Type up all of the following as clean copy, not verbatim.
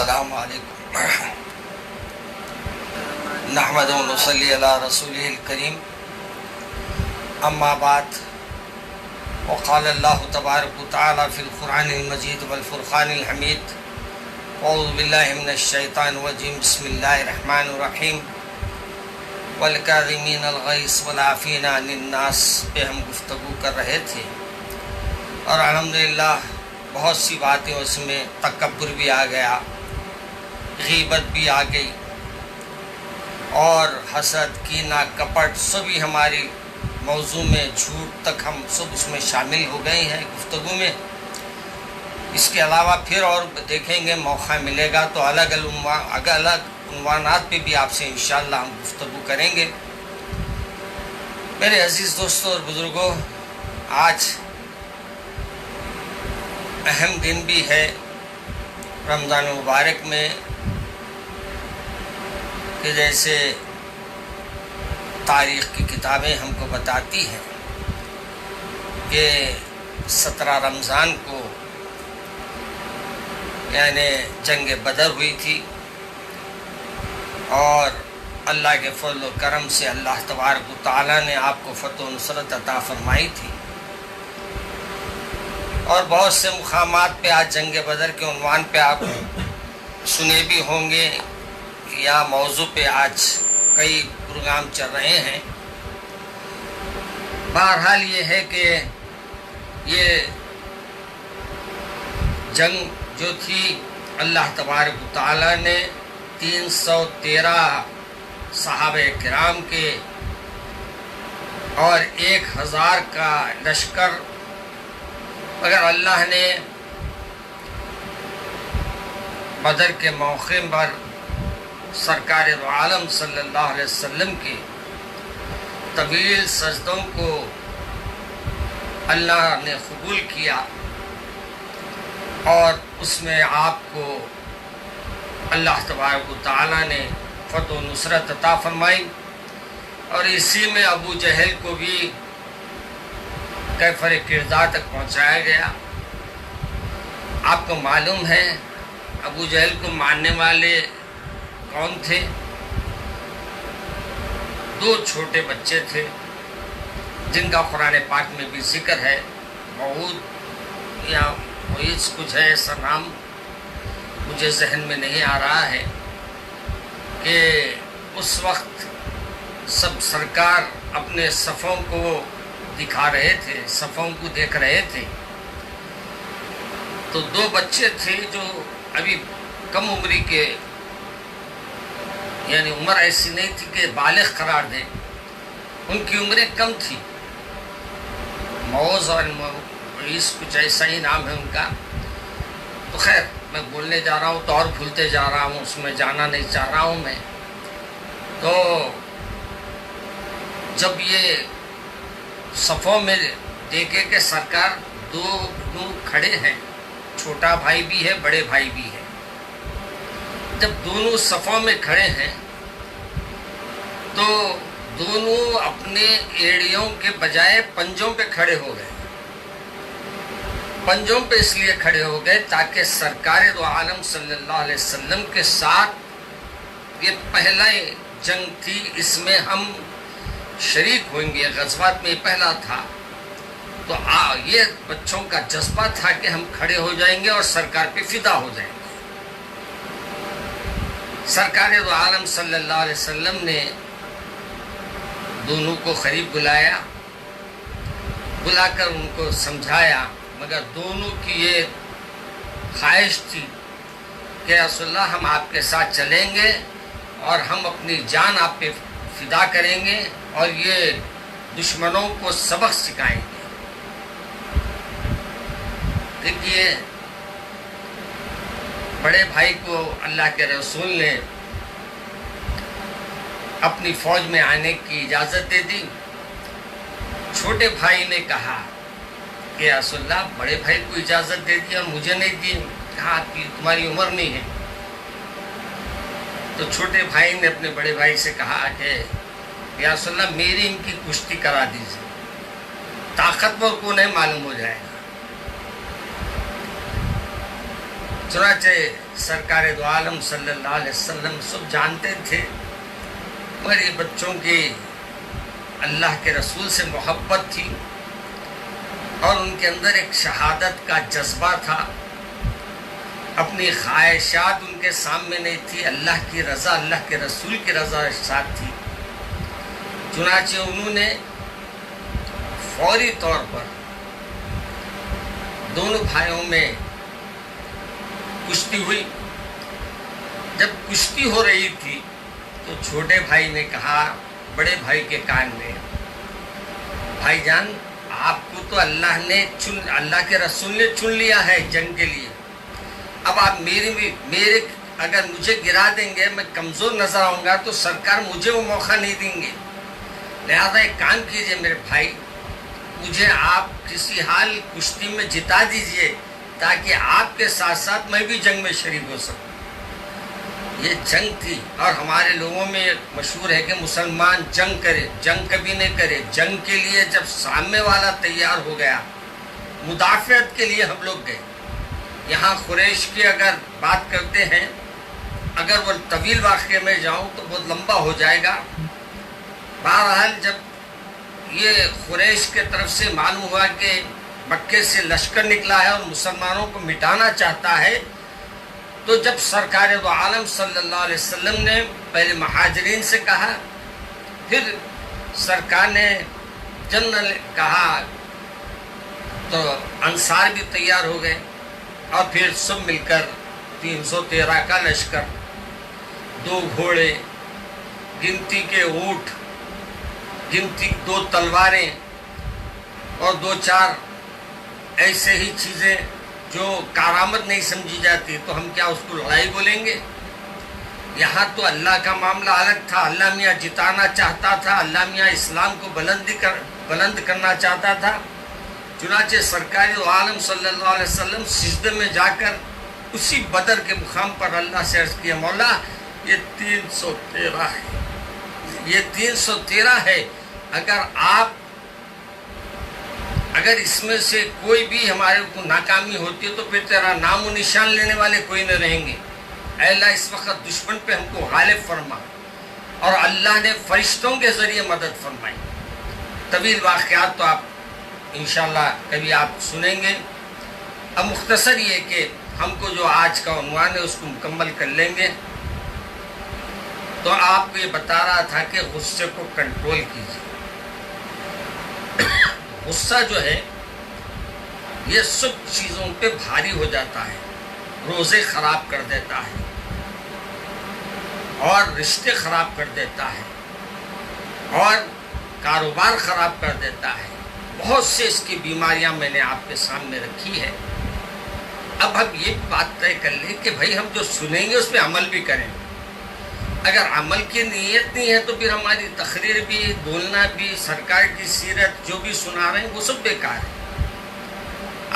السلام علیکم نحمد و نصلی علی رسولہ الکریم اما بعد وقال اللہ تبارک و تعالی فی القرآن المجید والفرقان الحمید اعوذ باللہ من الشیطان الرجیم بسم اللہ الرحمن الرحیم والکاظمین الغیظ والعافین عن الناس پہ ہم گفتگو کر رہے تھے، اور الحمدللہ بہت سی باتیں اس میں تکبر بھی آ گیا، غیبت بھی آ گئی، اور حسد، کینہ، کپٹ سبھی ہماری موضوع میں، جھوٹ تک ہم سب اس میں شامل ہو گئے ہیں گفتگو میں۔ اس کے علاوہ پھر اور دیکھیں گے، موقع ملے گا تو الگ الگ عنوانات پہ بھی آپ سے انشاءاللہ ہم گفتگو کریں گے۔ میرے عزیز دوستوں اور بزرگوں، آج اہم دن بھی ہے رمضان مبارک میں، کہ جیسے تاریخ کی کتابیں ہم کو بتاتی ہیں کہ 17 رمضان کو یعنی جنگ بدر ہوئی تھی، اور اللہ کے فضل و کرم سے اللہ تبارک و تعالیٰ نے آپ کو فتح و نصرت عطا فرمائی تھی، اور بہت سے مقامات پہ آج جنگ بدر کے عنوان پہ آپ سنے بھی ہوں گے، یا موضوع پہ آج کئی پروگرام چل رہے ہیں۔ بہرحال یہ ہے کہ یہ جنگ جو تھی، اللہ تبارک و تعالیٰ نے 313 صحابہ کرام کے اور 1000 کا لشکر، مگر اللہ نے بدر کے موقع پر سرکار دو عالم صلی اللہ علیہ وسلم کے طویل سجدوں کو اللہ نے قبول کیا، اور اس میں آپ کو اللہ تبارک و تعالیٰ نے فتح و نصرت عطا فرمائی، اور اسی میں ابو جہل کو بھی کیفر کردار تک پہنچایا گیا۔ آپ کو معلوم ہے ابو جہل کو ماننے والے کون تھے؟ 2 چھوٹے بچے تھے جن کا قرآن پاک میں بھی ذکر ہے، موعود یا معیز کچھ ہے ایسا نام، مجھے ذہن میں نہیں آ رہا ہے، کہ اس وقت سب سرکار اپنے صفوں کو دکھا رہے تھے، صفوں کو دیکھ رہے تھے، تو 2 بچے تھے جو ابھی کم عمری کے، یعنی عمر ایسی نہیں تھی کہ بالغ قرار دیں، ان کی عمریں کم تھی، موز اور معیز کچھ ایسا ہی نام ہے ان کا۔ تو خیر میں بولنے جا رہا ہوں تو اور بھولتے جا رہا ہوں، اس میں جانا نہیں چاہ رہا ہوں میں۔ تو جب یہ صفوں میں دیکھے کہ سرکار 2 کھڑے ہیں، چھوٹا بھائی بھی ہے، بڑے بھائی بھی ہے، جب دونوں صفوں میں کھڑے ہیں تو دونوں اپنے ایڑیوں کے بجائے پنجوں پہ کھڑے ہو گئے۔ پنجوں پہ اس لیے کھڑے ہو گئے تاکہ سرکار دو عالم صلی اللہ علیہ وسلم کے ساتھ یہ پہلا جنگ تھی، اس میں ہم شریک ہوئیں گے، غزوات میں پہلا تھا، تو یہ بچوں کا جذبہ تھا کہ ہم کھڑے ہو جائیں گے اور سرکار پہ فدا ہو جائیں گے۔ سرکار دو عالم صلی اللہ علیہ وسلم نے دونوں کو قریب بلا کر ان کو سمجھایا، مگر دونوں کی یہ خواہش تھی کہ رسول اللہ ہم آپ کے ساتھ چلیں گے اور ہم اپنی جان آپ پہ فدا کریں گے اور یہ دشمنوں کو سبق سکھائیں گے۔ دیکھیے بڑے بھائی کو اللہ کے رسول نے اپنی فوج میں آنے کی اجازت دے دی۔ چھوٹے بھائی نے کہا کہ رسول اللہ بڑے بھائی کو اجازت دے دی اور مجھے نہیں دی، کہا کہ تمہاری عمر نہیں ہے۔ تو چھوٹے بھائی نے اپنے بڑے بھائی سے کہا کہ یا رسول اللہ میری ان کی کشتی کرا دیجیے، طاقتور کون ہے معلوم ہو جائے گا۔ چنانچہ سرکار دو عالم صلی اللہ علیہ وسلم سب جانتے تھے، مگر یہ بچوں کی اللہ کے رسول سے محبت تھی اور ان کے اندر ایک شہادت کا جذبہ تھا، اپنی خواہشات ان کے سامنے نہیں تھی، اللہ کی رضا، اللہ کے رسول کی رضا ساتھ تھی۔ چنانچہ انہوں نے فوری طور پر دونوں بھائیوں میں کشتی ہوئی۔ جب کشتی ہو رہی تھی تو چھوٹے بھائی نے کہا بڑے بھائی کے کان میں، بھائی جان، آپ کو تو اللہ کے رسول نے چن لیا ہے جنگ کے لیے، اب آپ میرے اگر مجھے گرا دیں گے، میں کمزور نظر آؤں گا تو سرکار مجھے وہ موقع نہیں دیں گے، لہذا ایک کام کیجئے میرے بھائی، مجھے آپ کسی حال کشتی میں جتا دیجئے تاکہ آپ کے ساتھ ساتھ میں بھی جنگ میں شریک ہو سکوں۔ یہ جنگ تھی، اور ہمارے لوگوں میں مشہور ہے کہ مسلمان جنگ کرے، جنگ کبھی نہیں کرے۔ جنگ کے لیے جب سامنے والا تیار ہو گیا، مدافعت کے لیے ہم لوگ گئے۔ یہاں قریش کی اگر بات کرتے ہیں، اگر وہ طویل واقعے میں جاؤں تو بہت لمبا ہو جائے گا۔ بہرحال جب یہ قریش کے طرف سے معلوم ہوا کہ مکے سے لشکر نکلا ہے اور مسلمانوں کو مٹانا چاہتا ہے، تو جب سرکار دو عالم صلی اللہ علیہ وسلم نے پہلے مہاجرین سے کہا، پھر سرکار نے جنرل کہا، تو انصار بھی تیار ہو گئے، اور پھر سب مل کر 313 کا لشکر، 2 گھوڑے، گنتی کے اونٹ، گنتی 2 تلواریں اور 2-4 ایسے ہی چیزیں جو کارآمد نہیں سمجھی جاتی، تو ہم کیا اس کو لڑائی بولیں گے؟ یہاں تو اللہ کا معاملہ الگ تھا، اللہ میاں جتانا چاہتا تھا، اللہ میاں اسلام کو بلند کرنا چاہتا تھا۔ چنانچہ سرکار دو عالم صلی اللہ علیہ وسلم سجدے میں جا کر اسی بدر کے مقام پر اللہ سے عرض کیا، مولا یہ 313 ہے، یہ 313 ہے، اگر اس میں سے کوئی بھی ہمارے کو ناکامی ہوتی ہے تو پھر تیرا نام و نشان لینے والے کوئی نہ رہیں گے۔ اے اللہ اس وقت دشمن پہ ہم کو غالب فرما، اور اللہ نے فرشتوں کے ذریعے مدد فرمائی۔ طویل واقعات تو آپ انشاءاللہ کبھی آپ سنیں گے، اب مختصر یہ کہ ہم کو جو آج کا عنوان ہے اس کو مکمل کر لیں گے۔ تو آپ کو یہ بتا رہا تھا کہ غصے کو کنٹرول کیجیے۔ غصہ جو ہے یہ سب چیزوں پہ بھاری ہو جاتا ہے، روزے خراب کر دیتا ہے اور رشتے خراب کر دیتا ہے اور کاروبار خراب کر دیتا ہے۔ بہت سے اس کی بیماریاں میں نے آپ کے سامنے رکھی ہے۔ اب ہم یہ بات طے کر لیں کہ بھائی ہم جو سنیں گے اس پہ عمل بھی کریں۔ اگر عمل کی نیت نہیں ہے تو پھر ہماری تقریر بھی، بولنا بھی، سرکار کی سیرت جو بھی سنا رہے ہیں وہ سب بیکار ہے۔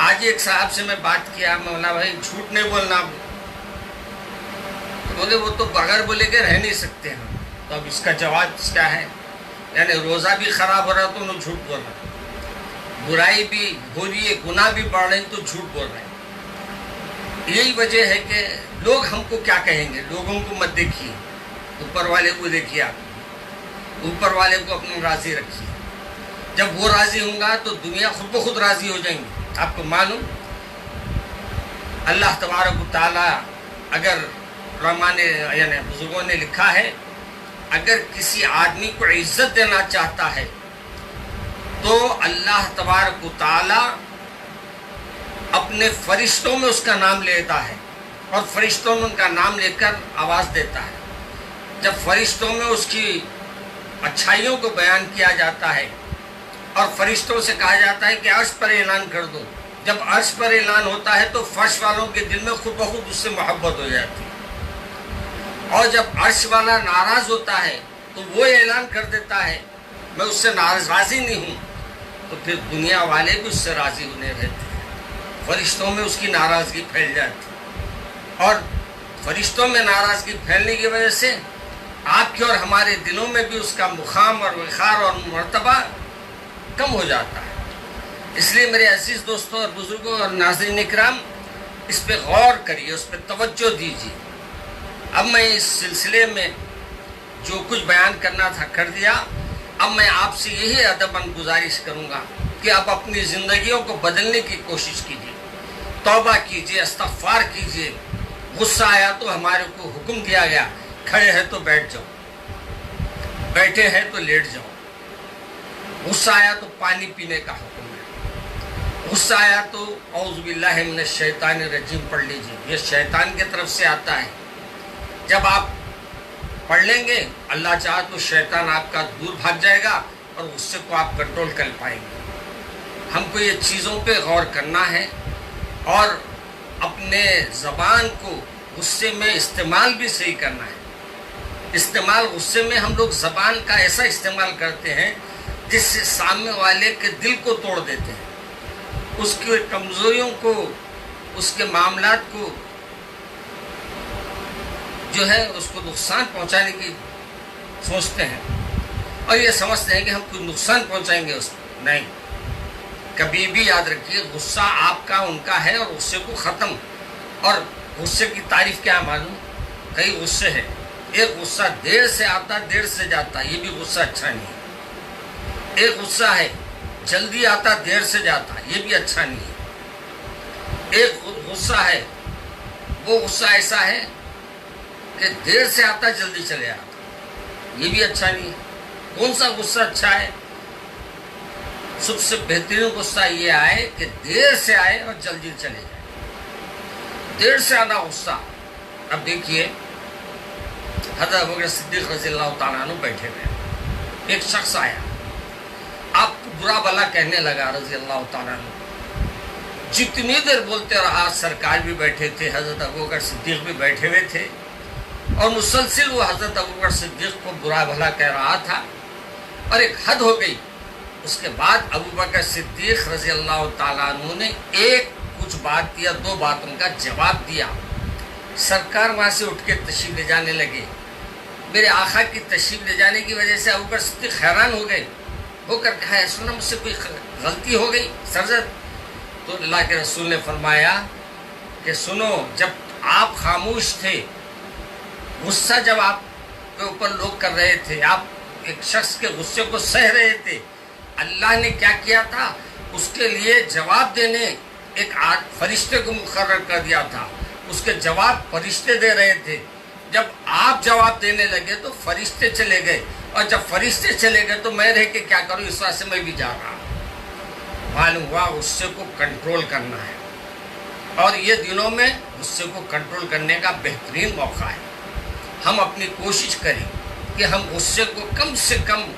آج ایک صاحب سے میں بات کیا، مولا بھائی جھوٹ نہیں بولنا، تو بولے وہ تو بغیر بولے کے رہ نہیں سکتے ہم۔ تو اب اس کا جواب کیا ہے؟ یعنی روزہ بھی خراب ہو رہا تو انہوں جھوٹ بول رہے ہیں، برائی بھی ہو رہی ہے، گناہ بھی بڑھ رہے ہیں تو جھوٹ بول رہے ہیں۔ یہی وجہ ہے کہ لوگ ہم کو کیا کہیں گے؟ لوگوں کو مت دیکھیے، اوپر والے کو دیکھیے، آپ اوپر والے کو اپنا راضی رکھیے۔ جب وہ راضی ہوں گا تو دنیا خود بخود راضی ہو جائیں گی۔ آپ کو معلوم اللہ تبارک و تعالیٰ، اگر علماء نے یعنی بزرگوں نے لکھا ہے، اگر کسی آدمی کو عزت دینا چاہتا ہے تو اللہ تبارک و تعالیٰ اپنے فرشتوں میں اس کا نام لیتا ہے، اور فرشتوں میں ان کا نام لے کر آواز دیتا ہے۔ جب فرشتوں میں اس کی اچھائیوں کو بیان کیا جاتا ہے اور فرشتوں سے کہا جاتا ہے کہ عرش پر اعلان کر دو، جب عرش پر اعلان ہوتا ہے تو فرش والوں کے دل میں خود بخود اس سے محبت ہو جاتی ہے، اور جب عرش والا ناراض ہوتا ہے تو وہ اعلان کر دیتا ہے میں اس سے راضی نہیں ہوں، تو پھر دنیا والے بھی اس سے راضی ہونے رہتے ہیں۔ فرشتوں میں اس کی ناراضگی پھیل جاتی ہے، اور فرشتوں میں ناراضگی پھیلنے کی وجہ سے آپ کے اور ہمارے دلوں میں بھی اس کا مقام اور وقار اور مرتبہ کم ہو جاتا ہے۔ اس لیے میرے عزیز دوستوں اور بزرگوں اور ناظرین اکرام، اس پہ غور کریے، اس پہ توجہ دیجیے۔ اب میں اس سلسلے میں جو کچھ بیان کرنا تھا کر دیا۔ اب میں آپ سے یہی ادباً گزارش کروں گا کہ آپ اپنی زندگیوں کو بدلنے کی کوشش کیجیے، توبہ کیجیے، استغفار کیجیے۔ غصہ آیا تو ہمارے کو حکم دیا گیا کھڑے ہیں تو بیٹھ جاؤ، بیٹھے ہیں تو لیٹ جاؤ۔ غصہ آیا تو پانی پینے کا حکم ہے، غصہ آیا تو اعوذ باللہ من الشیطان الرجیم پڑھ لیجیے، یہ شیطان کی طرف سے آتا ہے۔ جب آپ پڑھ لیں گے اللہ چاہا تو شیطان آپ کا دور بھاگ جائے گا اور غصے کو آپ کنٹرول کر پائیں گے۔ ہم کو یہ چیزوں پہ غور کرنا ہے اور اپنے زبان کو غصے میں استعمال بھی صحیح کرنا ہے۔ استعمال غصے میں ہم لوگ زبان کا ایسا استعمال کرتے ہیں جس سے سامنے والے کے دل کو توڑ دیتے ہیں، اس کی کمزوریوں کو، اس کے معاملات کو جو ہے اس کو نقصان پہنچانے کی سوچتے ہیں اور یہ سمجھتے ہیں کہ ہم کچھ نقصان پہنچائیں گے اس کو۔ نہیں، کبھی بھی یاد رکھیے غصہ آپ کا ان کا ہے اور غصے کو ختم۔ اور غصے کی تعریف کیا معلوم؟ کئی غصے ہیں، ایک غصہ دیر سے آتا دیر سے جاتا، یہ بھی غصہ اچھا نہیں ہے۔ ایک غصہ ہے جلدی آتا دیر سے جاتا، یہ بھی اچھا نہیں ہے۔ ایک غصہ ہے وہ غصہ ایسا ہے کہ دیر سے آتا جلدی چلے آتا، یہ بھی اچھا نہیں ہے۔ کون سا غصہ اچھا ہے؟ سب سے بہترین غصہ یہ آئے کہ دیر سے آئے اور جلدی چلے جائے۔ دیر سے آنا غصہ۔ اب دیکھیے حضرت ابوبکر صدیق رضی اللہ تعالیٰ عنہ بیٹھے ہوئے، ایک شخص آیا آپ کو برا بھلا کہنے لگا رضی اللہ تعالیٰ عنہ۔ جتنی دیر بولتے رہا، سرکار بھی بیٹھے تھے، حضرت ابوبکر صدیق بھی بیٹھے ہوئے تھے اور مسلسل وہ حضرت ابوبکر صدیق کو برا بھلا کہہ رہا تھا اور ایک حد ہو گئی۔ اس کے بعد ابوبکر صدیق رضی اللہ تعالیٰ عنہ نے ایک کچھ بات دیا، دو باتوں کا جواب دیا۔ سرکار وہاں سے اٹھ کے تشریف لے جانے لگے۔ میرے آقا کی تشریف لے جانے کی وجہ سے ابوبکر صدیق حیران ہو گئے، ہو کر کہا ہے سنا مجھ سے کوئی غلطی ہو گئی سرزد؟ تو اللہ کے رسول نے فرمایا کہ سنو، جب آپ خاموش تھے، غصہ جب آپ کے اوپر لوگ کر رہے تھے، آپ ایک شخص کے غصے کو سہ رہے تھے، اللہ نے کیا کیا تھا؟ اس کے لیے جواب دینے ایک فرشتے کو مقرر کر دیا تھا، اس کے جواب فرشتے دے رہے تھے۔ جب آپ جواب دینے لگے تو فرشتے چلے گئے، اور جب فرشتے چلے گئے تو میں رہ کے کیا کروں، اس واسطے میں بھی جا رہا ہوں۔ معلوم ہوا غصے کو کنٹرول کرنا ہے، اور یہ دنوں میں غصے کو کنٹرول کرنے کا بہترین موقع ہے۔ ہم اپنی کوشش کریں کہ ہم غصے کو کم سے کم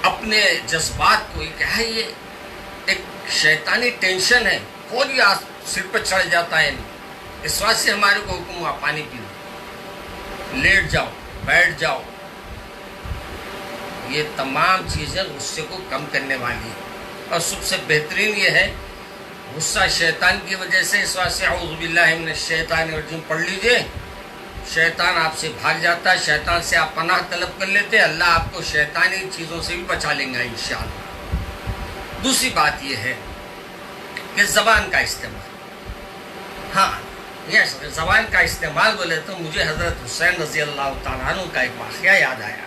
اپنے جذبات کو، یہ ایک شیطانی ٹینشن ہے، فوری سر پہ چڑھ جاتا ہے، اس واسطے ہمارے کو حکم ہوا پانی پیو، لیٹ جاؤ، بیٹھ جاؤ۔ یہ تمام چیزیں غصے کو کم کرنے والی ہیں، اور سب سے بہترین یہ ہے غصہ شیطان کی وجہ سے، اس واسطے اعوذ باللہ من الشیطان الرجیم پڑھ لیجئے۔ شیطان آپ سے بھاگ جاتا ہے، شیطان سے آپ پناہ طلب کر لیتے، اللہ آپ کو شیطانی چیزوں سے بھی بچا لیں گا انشاءاللہ۔ دوسری بات یہ ہے کہ زبان کا استعمال۔ ہاں، یہ زبان کا استعمال بولے تو مجھے حضرت حسین رضی اللہ تعالیٰ عنہ کا ایک واقعہ یاد آیا۔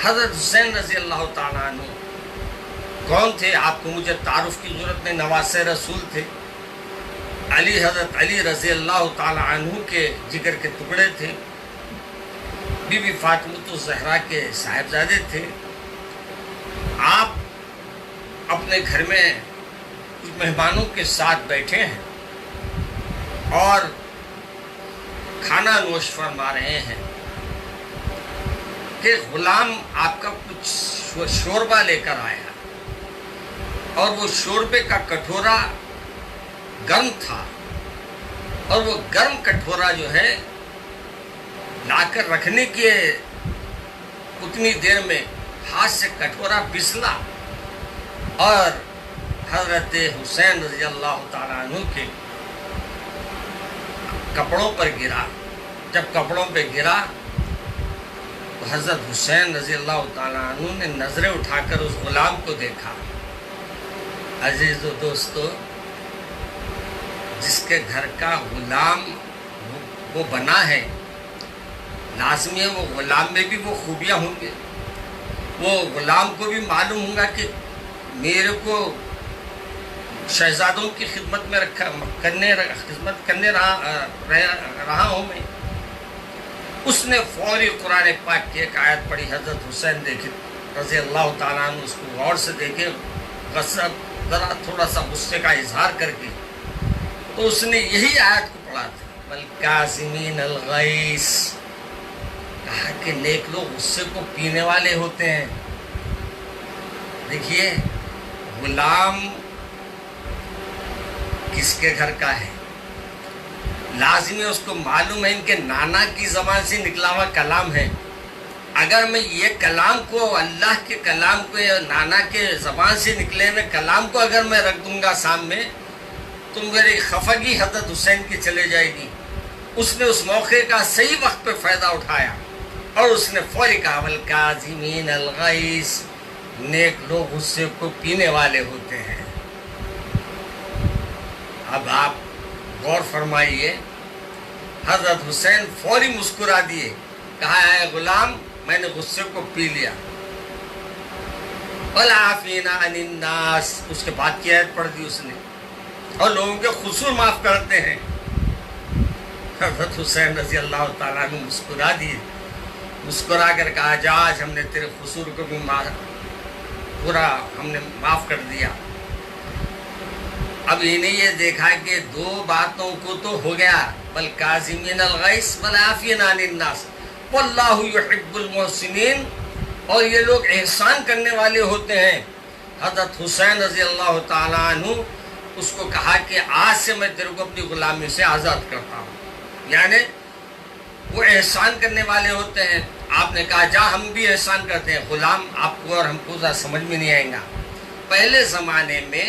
حضرت حسین رضی اللہ تعالیٰ عنہ کون تھے؟ آپ کو مجھے تعارف کی ضرورت نہیں، نواسے رسول تھے۔ حضرت علی رضی اللہ تعالیٰ عنہ کے جگر کے ٹکڑے تھے، بی بی فاطمہ الزہرا کے صاحبزادے تھے۔ آپ اپنے گھر میں کچھ مہمانوں کے ساتھ بیٹھے ہیں اور کھانا نوش فرما رہے ہیں کہ غلام آپ کا کچھ شوربہ لے کر آیا، اور وہ شوربے کا کٹورا گرم تھا، اور وہ گرم کٹورا جو ہے لا کر رکھنے کے اتنی دیر میں ہاتھ سے کٹورا پھسلا اور حضرت حسین رضی اللہ تعالیٰ عنہ کے کپڑوں پر گرا۔ جب کپڑوں پہ گرا تو حضرت حسین رضی اللہ تعالیٰ عنہ نے نظریں اٹھا کر اس غلام کو دیکھا۔ عزیز و دوستو، جس کے گھر کا غلام وہ بنا ہے، لازمی ہے وہ غلام میں بھی وہ خوبیاں ہوں گے، وہ غلام کو بھی معلوم ہوگا کہ میرے کو شہزادوں کی خدمت میں خدمت کرنے رہا ہوں میں۔ اس نے فوری قرآن پاک کی ایک آیت پڑھی، حضرت حسین دیکھے رضی اللہ تعالیٰ عنہ، اس کو غور سے دیکھے، ذرا تھوڑا سا غصے کا اظہار کر کے، تو اس نے یہی آیت کو پڑھا تھا، وَالْكَاظِمِينَ الْغَيْظَ، کہا کہ نیک لوگ غصے کو پینے والے ہوتے ہیں۔ دیکھیے غلام کس کے گھر کا ہے، لازمی اس کو معلوم ہے ان کے نانا کی زبان سے نکلا ہوا کلام ہے، اگر میں یہ کلام کو، اللہ کے کلام کو، یا نانا کے زبان سے نکلے ہوئے کلام کو اگر میں رکھ دوں گا سامنے، تو میری خفگی حضرت حسین کی چلے جائے گی۔ اس نے اس موقع کا صحیح وقت پہ فائدہ اٹھایا اور اس نے فوری کہا، وَالْكَاظِمِينَ الْغَيْظَ، نیک لوگ غصے کو پینے والے ہوتے ہیں۔ اب آپ غور فرمائیے، حضرت حسین فوری مسکرا دیے، کہا اے غلام میں نے غصے کو پی لیا۔ وَالْعَافِينَ عَنِ النَّاسِ، اس کے بعد کی آیت پڑھ دی اس نے، اور لوگوں کے قصور معاف کرتے ہیں۔ حضرت حسین رضی اللہ تعالیٰ عنہ مسکرا دیے، مسکرا کر کہا جا آج ہم نے تیرے قصور کو بھی پورا ہم نے معاف کر دیا۔ اب انہیں یہ دیکھا کہ دو باتوں کو تو ہو گیا، وَالْكَاظِمِينَ الْغَيْظَ وَالْعَافِينَ عَنِ النَّاسِ وَاللَّهُ يُحِبُّ الْمُحْسِنِينَ، اور یہ لوگ احسان کرنے والے ہوتے ہیں۔ حضرت حسین رضی اللہ تعالیٰ عنہ اس کو کہا کہ آج سے میں تیرے کو اپنی غلامی سے آزاد کرتا ہوں، یعنی وہ احسان کرنے والے ہوتے ہیں۔ آپ نے کہا جا ہم بھی احسان کرتے ہیں، غلام آپ کو اور ہم کو ذرا سمجھ میں نہیں آئے گا۔ پہلے زمانے میں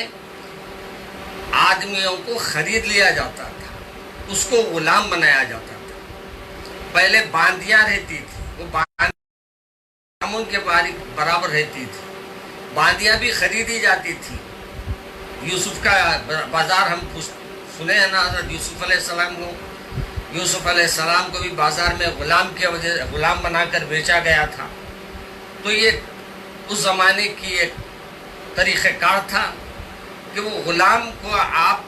آدمیوں کو خرید لیا جاتا تھا، اس کو غلام بنایا جاتا تھا۔ پہلے باندیاں رہتی تھی، وہ غلاموں کے برابر رہتی تھی، باندیاں بھی خریدی جاتی تھی۔ یوسف کا بازار ہم سنے ہیں نا، حضرت یوسف علیہ السلام کو، یوسف علیہ السلام کو بھی بازار میں غلام بنا کر بیچا گیا تھا۔ تو یہ اس زمانے کی ایک طریقہ کار تھا کہ وہ غلام کو آپ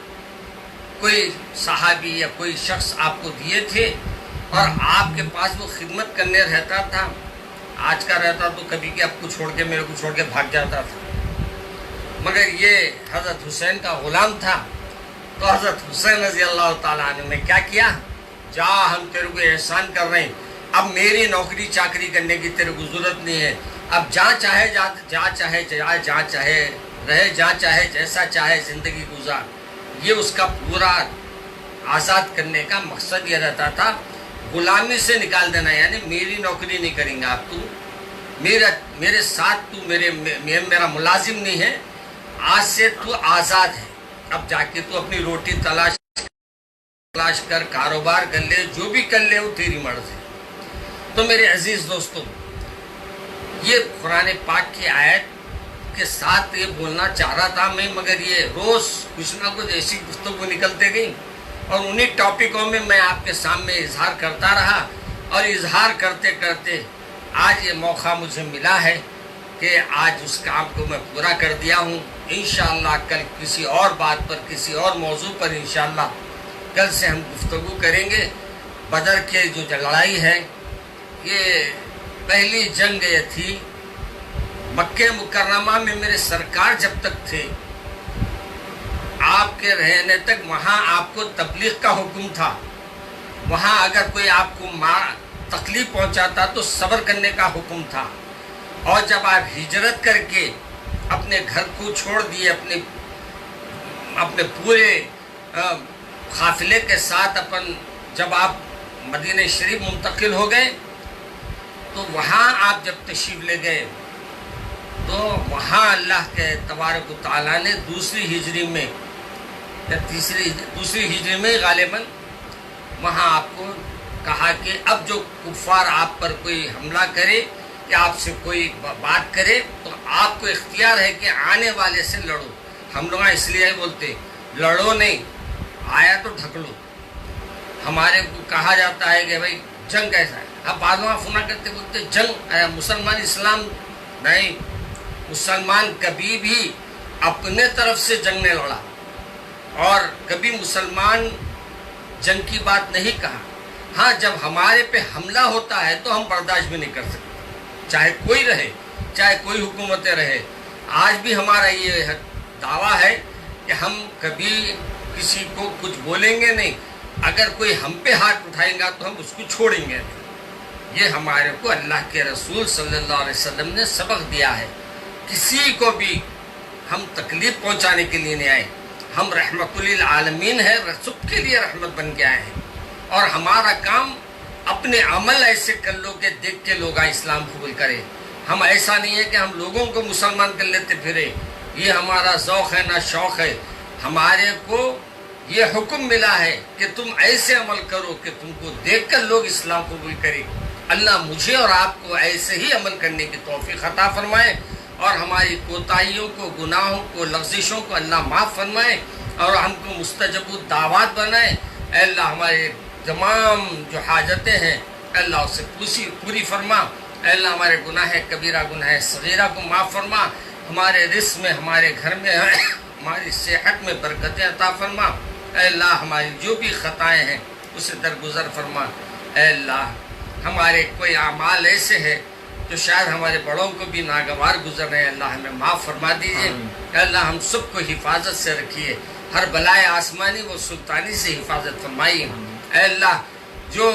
کوئی صحابی یا کوئی شخص آپ کو دیے تھے اور آپ کے پاس وہ خدمت کرنے رہتا تھا۔ آج کا رہتا تو کبھی کہ آپ کو چھوڑ کے میرے کو چھوڑ کے بھاگ جاتا تھا، مگر یہ حضرت حسین کا غلام تھا۔ تو حضرت حسین رضی اللہ تعالیٰ عنہ نے کیا کیا، جا ہم تیرے کو احسان کر رہے ہیں، اب میری نوکری چاکری کرنے کی تیرے کو ضرورت نہیں ہے، اب جہاں چاہے جہاں چاہے جائے، جہاں چاہے رہے، جہاں چاہے جیسا چاہے زندگی گزار۔ یہ اس کا پورا آزاد کرنے کا مقصد یہ رہتا تھا، غلامی سے نکال دینا، یعنی میری نوکری نہیں کریں گا آپ، تو میرے ساتھ تو میرا ملازم نہیں ہے، آج سے تو آزاد ہے، اب جا کے تو اپنی روٹی تلاش کر، کاروبار کر لے، جو بھی کر لے وہ تیری مرضی۔ تو میرے عزیز دوستو، یہ قرآن پاک کی آیت کے ساتھ یہ بولنا چاہ رہا تھا میں، مگر یہ روز کچھ نہ کچھ ایسی گفتگو نکلتے گئی اور انہی ٹاپکوں میں میں آپ کے سامنے اظہار کرتا رہا، اور اظہار کرتے کرتے آج یہ موقع مجھے ملا ہے کہ آج اس کام کو میں پورا کر دیا ہوں۔ انشاءاللہ کل کسی اور بات پر، کسی اور موضوع پر انشاءاللہ کل سے ہم گفتگو کریں گے۔ بدر کے جو لڑائی ہے، یہ پہلی جنگ یہ تھی مکہ مکرمہ میں، میرے سرکار جب تک تھے، آپ کے رہنے تک وہاں آپ کو تبلیغ کا حکم تھا، وہاں اگر کوئی آپ کو تکلیف پہنچاتا تو صبر کرنے کا حکم تھا، اور جب آپ ہجرت کر کے اپنے گھر کو چھوڑ دیے، اپنے پورے قافلے کے ساتھ جب آپ مدینہ شریف منتقل ہو گئے، تو وہاں آپ جب تشریف لے گئے تو وہاں اللہ کے تبارک و تعالیٰ نے دوسری ہجری میں یا دوسری ہجری میں غالباً وہاں آپ کو کہا کہ اب جو کفار آپ پر کوئی حملہ کرے کہ آپ سے کوئی بات کرے تو آپ کو اختیار ہے کہ آنے والے سے لڑو۔ ہم لوگ اس لیے بولتے لڑو نہیں، آیا تو ڈھک لو. ہمارے کو کہا جاتا ہے کہ بھائی جنگ کیسا ہے. اب بعض فنا کرتے بولتے جنگ مسلمان اسلام نہیں. مسلمان کبھی بھی اپنے طرف سے جنگ نہیں لڑا اور کبھی مسلمان جنگ کی بات نہیں کہا. ہاں جب ہمارے پہ حملہ ہوتا ہے تو ہم برداشت بھی نہیں کر سکتے, چاہے کوئی رہے, چاہے کوئی حکومتیں رہے. آج بھی ہمارا یہ دعویٰ ہے کہ ہم کبھی کسی کو کچھ بولیں گے نہیں. اگر کوئی ہم پہ ہاتھ اٹھائے گا تو ہم اس کو چھوڑیں گے نہیں. یہ ہمارے کو اللہ کے رسول صلی اللہ علیہ وسلم نے سبق دیا ہے. کسی کو بھی ہم تکلیف پہنچانے کے لیے نہیں آئے. ہم رحمت للعالمین ہے, سب کے لیے رحمت بن کے آئے ہیں. اور ہمارا کام اپنے عمل ایسے کر لو کہ دیکھ کے لوگ اسلام قبول کرے. ہم ایسا نہیں ہے کہ ہم لوگوں کو مسلمان کر لیتے پھرے. یہ ہمارا ذوق ہے نہ شوق ہے. ہمارے کو یہ حکم ملا ہے کہ تم ایسے عمل کرو کہ تم کو دیکھ کر لوگ اسلام قبول کرے. اللہ مجھے اور آپ کو ایسے ہی عمل کرنے کی توفیق عطا فرمائے اور ہماری کوتاہیوں کو, گناہوں کو, لغزشوں کو اللہ معاف فرمائے اور ہم کو مستجب الدعوات بنائے. اے اللہ ہمارے تمام جو حاجتیں ہیں اللہ اسے پوری فرما. اے اللہ ہمارے گناہ کبیرہ گناہ صغیرہ کو معاف فرما. ہمارے رزق میں, ہمارے گھر میں, ہماری صحت میں برکتیں عطا فرما. اے اللہ ہماری جو بھی خطائیں ہیں اسے درگزر فرما. اے اللہ ہمارے کوئی اعمال ایسے ہیں جو شاید ہمارے بڑوں کو بھی ناگوار گزر رہے ہیں, اللہ ہمیں معاف فرما دیجیے. اے اللہ ہم سب کو حفاظت سے رکھیے, ہر بلائے آسمانی و سلطانی سے حفاظت فرمائیے. اے اللہ جو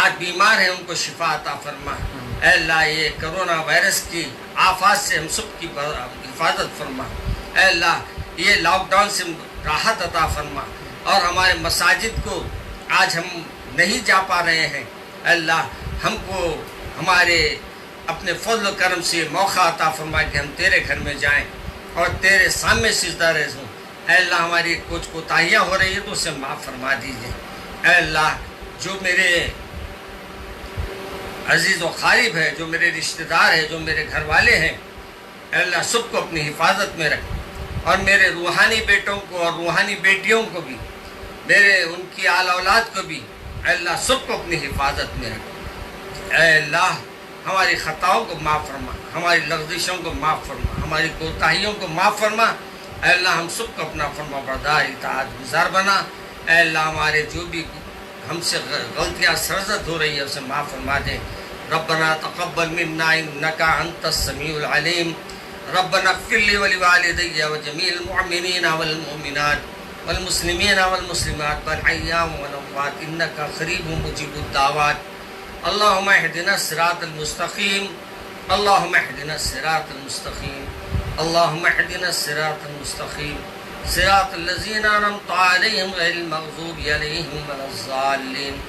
آج بیمار ہیں ان کو شفا عطا فرما. اے اللہ یہ کرونا وائرس کی آفات سے ہم سب کی حفاظت فرما. اے اللہ یہ لاک ڈاؤن سے راحت عطا فرما. اور ہمارے مساجد کو آج ہم نہیں جا پا رہے ہیں, اے اللہ ہم کو ہمارے اپنے فضل و کرم سے موقع عطا فرما کہ ہم تیرے گھر میں جائیں اور تیرے سامنے سجدہ ریز ہوں. اے اللہ ہماری کچھ کوتاہیاں ہو رہی ہیں تو اسے معاف فرما دیجیے. اے اللہ جو میرے عزیز و قریب ہے, جو میرے رشتہ دار ہیں, جو میرے گھر والے ہیں, اے اللہ سب کو اپنی حفاظت میں رکھ. اور میرے روحانی بیٹوں کو اور روحانی بیٹیوں کو بھی, میرے ان کی آل اولاد کو بھی اے اللہ سب کو اپنی حفاظت میں رکھ. اے اللہ ہماری خطاؤں کو معاف فرما, ہماری لغزشوں کو معاف فرما, ہماری کوتاہیوں کو معاف فرما. اے اللہ ہم سب کو اپنا فرما بردار اطاعت گزار بنا. اے اللہ ہمارے جو بھی ہم سے غلطیاں سرزد ہو رہی ہے اسے معاف فرما دے. ربنا تقبل منا انك انت السميع العليم. ربنا اغفر لي ولوالدي وجميع المؤمنين والمؤمنات والمسلمين والمسلمات والحياء والأموات إنك قريب مجيب الدعوات. اللهم اهدنا الصراط المستقيم. اللهم اهدنا الصراط المستقيم. اللهم اهدنا الصراط المستقيم صراط الذين أنعمت عليهم غير المغضوب عليهم ولا الضالين.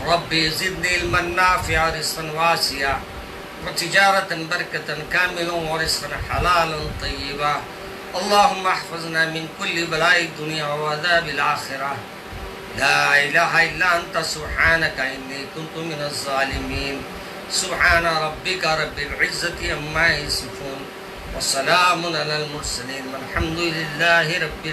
رب زدني علما نافعا ورزقا واسعا وتجارة بركة كاملة ورزقا حلالا طيبا. اللهم احفظنا من كل بلاء الدنيا وعذاب الآخرة. لا إله إلا أنت سبحانك إني كنت من الظالمين. سبحان ربك رب العزة عما يصفون وسلام على المرسلين والحمد لله رب